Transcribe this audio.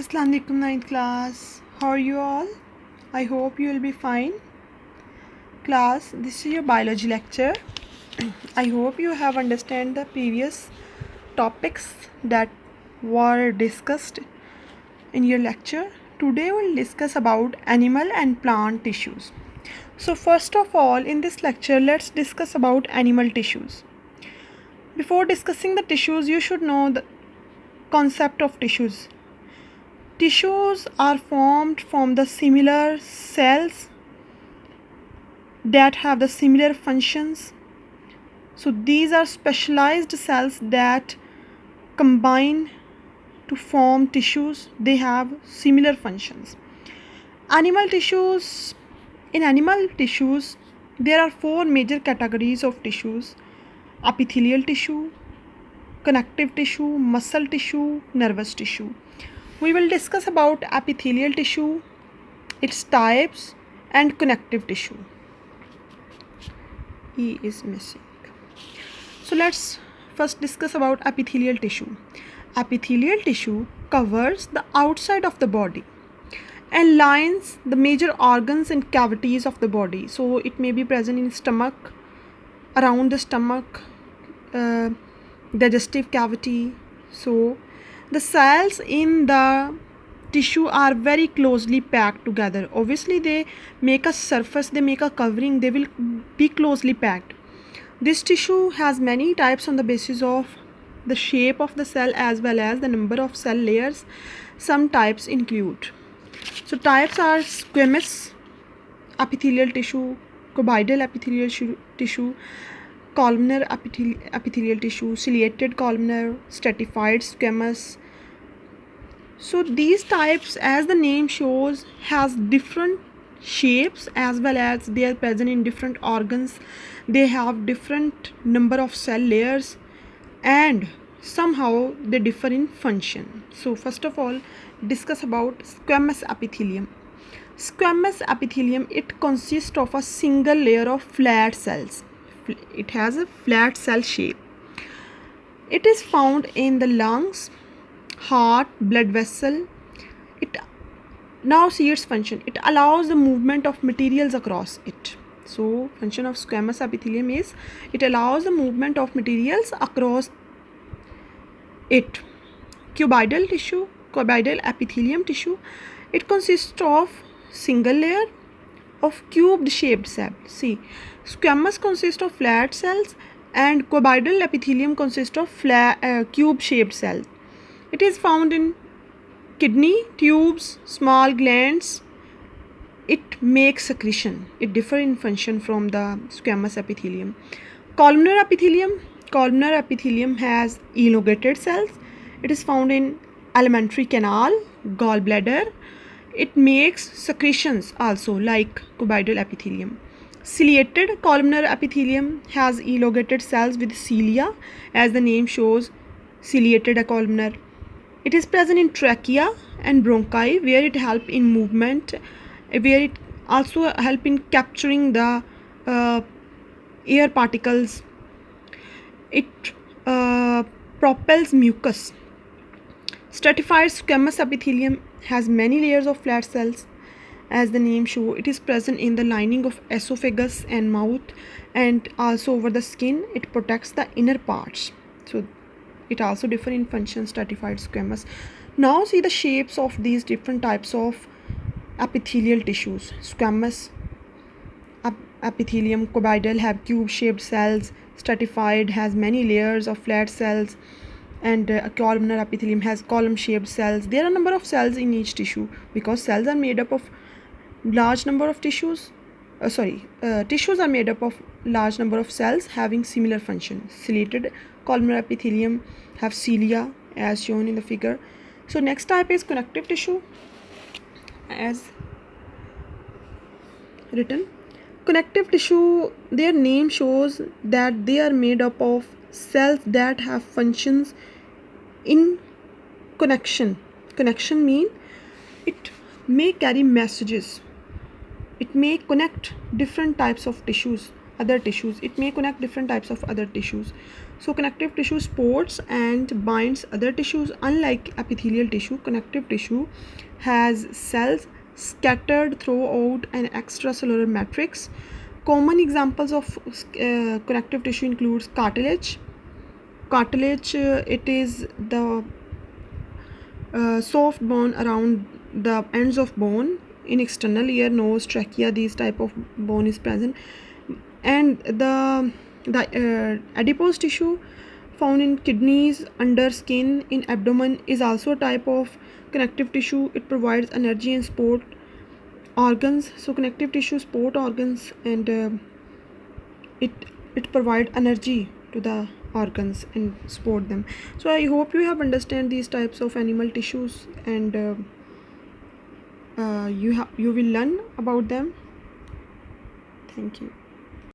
Assalamu alaikum ninth class. How are you all? I hope you will be fine. Class, this is your biology lecture. I hope you have understand the previous topics that were discussed in your lecture. Today we'll discuss about animal and plant tissues. So first of all, in this lecture, let's discuss about animal tissues. Before discussing the tissues, you should know the concept of tissues. Tissues are formed from the similar cells that have the similar functions. So these are specialized cells that combine to form tissues. They have similar functions. Animal tissues. In animal tissues, there are four major categories of tissues: epithelial tissue, connective tissue, muscle tissue, nervous tissue. We will discuss about epithelial tissue, its types, and connective tissue. E is missing. So let's first discuss about epithelial tissue. Epithelial tissue covers the outside of the body and lines the major organs and cavities of the body. So it may be present in stomach, around the stomach, digestive cavity. So the cells in the tissue are very closely packed together. Obviously they make a surface, they make a covering, they will be closely packed. This tissue has many types on the basis of the shape of the cell as well as the number of cell layers. Some types include, so types are squamous epithelial tissue, cuboidal epithelial tissue, columnar epithelial tissue, ciliated columnar, stratified squamous. So these types, as the name shows, has different shapes as well as they are present in different organs. They have different number of cell layers and somehow they differ in function. So first of all, discuss about squamous epithelium. Squamous epithelium, it consists of a single layer of flat cells. It has a flat cell shape. It is found in the lungs, heart, blood vessel. It now see its function. It allows the movement of materials across it. So function of squamous epithelium is it allows the movement of materials across it. Cuboidal tissue, cuboidal epithelium tissue, it consists of single layer of cubed shaped cells. See, squamous consists of flat cells and cuboidal epithelium consists of cube shaped cells. It is found in kidney, tubes, small glands. It makes secretion. It differs in function from the squamous epithelium. Columnar epithelium. Columnar epithelium has elongated cells. It is found in alimentary canal, gallbladder. It makes secretions also like cuboidal epithelium. Ciliated columnar epithelium has elongated cells with cilia, as the name shows, ciliated columnar. It is present in trachea and bronchi, where it helps in movement, where it also help in capturing the air particles. It propels mucus. Stratified squamous epithelium has many layers of flat cells. As the name shows, it is present in the lining of esophagus and mouth and also over the skin. It protects the inner parts. So it also differs in function, stratified squamous. Now see the shapes of these different types of epithelial tissues. Squamous epithelium, cuboidal have cube shaped cells, stratified has many layers of flat cells, and columnar epithelium has column shaped cells. There are a number of cells in each tissue because cells are made up of large number of tissues. Tissues are made up of large number of cells having similar function. Ciliated columnar epithelium have cilia as shown in the figure. So next type is connective tissue as written. Connective tissue, their name shows that they are made up of cells that have functions in connection. Connection mean it may carry messages. It may connect different types of tissues other tissues. It may connect different types of other tissues. So connective tissue supports and binds other tissues. Unlike epithelial tissue, connective tissue has cells scattered throughout an extracellular matrix. Common examples of connective tissue includes cartilage. Cartilage, it is the soft bone around the ends of bone in external ear, nose, trachea. These type of bone is present. And the adipose tissue found in kidneys, under skin, in abdomen is also a type of connective tissue. It provides energy and support organs. So connective tissue support organs, and it provide energy to the organs and support them. So I hope you have understand these types of animal tissues, and you will learn about them. Thank you.